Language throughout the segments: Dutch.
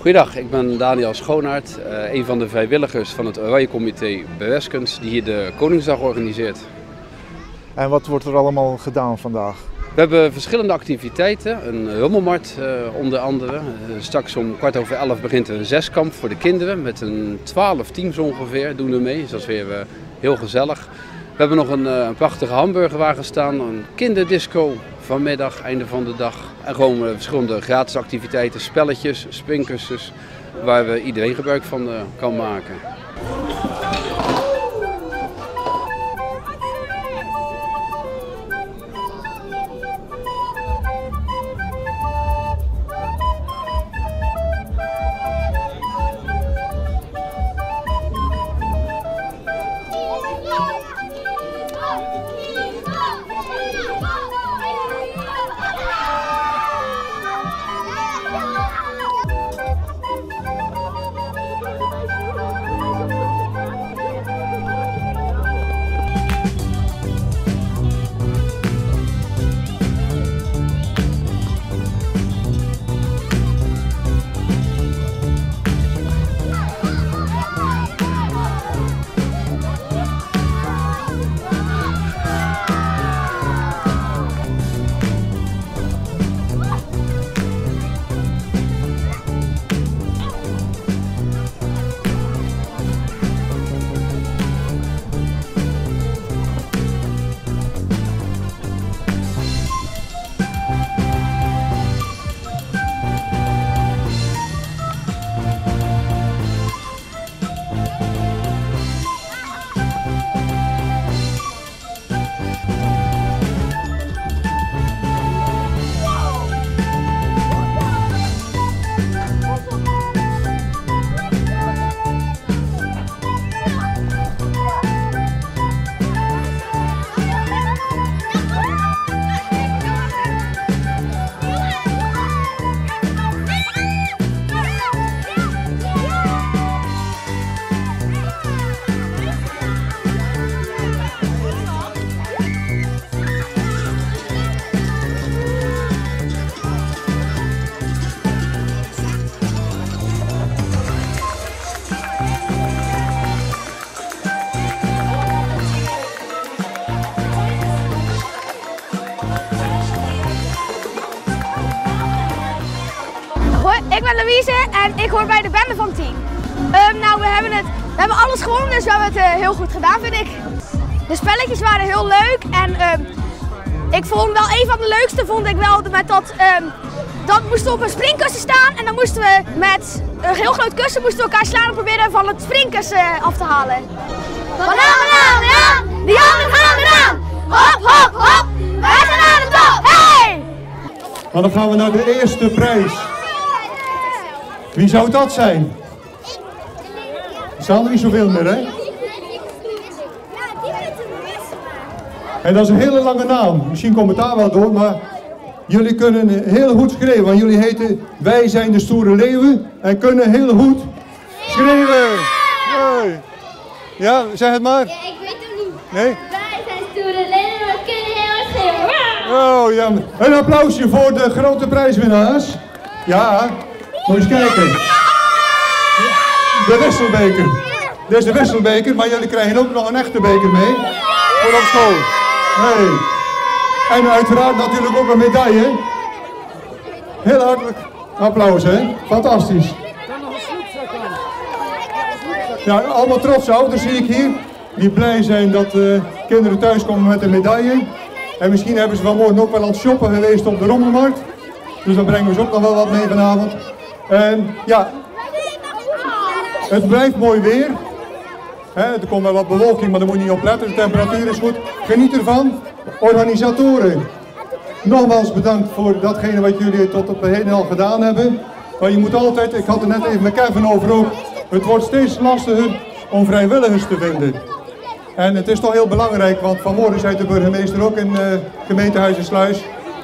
Goeiedag, ik ben Daniel Schoonaert, een van de vrijwilligers van het Oranje Comité Beweskens die hier de Koningsdag organiseert. En wat wordt er allemaal gedaan vandaag? We hebben verschillende activiteiten, een hummelmarkt onder andere. Straks om 11:15 begint een zeskamp voor de kinderen met 12 teams ongeveer doen er mee, dus dat is weer heel gezellig. We hebben nog een prachtige hamburgerwagen staan, een kinderdisco vanmiddag, einde van de dag. En gewoon verschillende gratis activiteiten, spelletjes, springkussens, waar iedereen gebruik van kan maken. Ik ben Louise en ik hoor bij de bende van het team. We hebben alles gewonnen, dus we hebben het heel goed gedaan, vind ik. De spelletjes waren heel leuk en ik vond wel een van de leukste vond ik wel met dat moesten we op een springkussen staan en dan moesten we met een heel groot kussen elkaar slaan en proberen van het springkussen af te halen. Banaan, die handen gaan eraan! Hop, hop, hop! Wij zijn aan de top! Hey! Maar dan gaan we naar de eerste prijs. Wie zou dat zijn? Er staan er niet zoveel meer, hè? En dat is een hele lange naam. Misschien komt het daar wel door, maar jullie kunnen heel goed schreeuwen. Want jullie heten Wij zijn de Stoere Leeuwen en kunnen heel goed schreeuwen. Hey. Ja, zeg het maar. Ja, ik weet het niet. Nee? Wij zijn Stoere Leeuwen, we kunnen heel erg schreeuwen. Oh ja, een applausje voor de grote prijswinnaars. Ja. Moet eens kijken. De wisselbeker. Dit is de wisselbeker, maar jullie krijgen ook nog een echte beker mee. Voor op school. Hey. En uiteraard natuurlijk ook een medaille. Heel hartelijk applaus, hè. Fantastisch. Ja, allemaal trotse ouders zie ik hier. Die blij zijn dat kinderen thuiskomen met een medaille. En misschien hebben ze vanmorgen ook wel aan het shoppen geweest op de rommelmarkt. Dus dan brengen we ze ook nog wel wat mee vanavond. En ja, het blijft mooi weer. Er komt wel wat bewolking, maar daar moet je niet op letten. De temperatuur is goed. Geniet ervan. Organisatoren, nogmaals bedankt voor datgene wat jullie tot op heden al gedaan hebben. Maar je moet altijd, ik had er net even met Kevin over ook, het wordt steeds lastiger om vrijwilligers te vinden. En het is toch heel belangrijk, want vanmorgen zei de burgemeester ook in gemeentehuis en Sluis.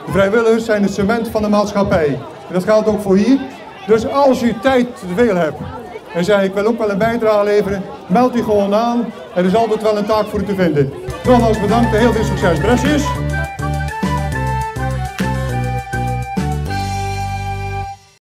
De vrijwilligers zijn het cement van de maatschappij. En dat geldt ook voor hier. Dus als u tijd te veel hebt en zei ik wil ook wel een bijdrage leveren, meld u gewoon aan. Er is altijd wel een taak voor u te vinden. Nogmaals bedankt en heel veel succes. Bressjes!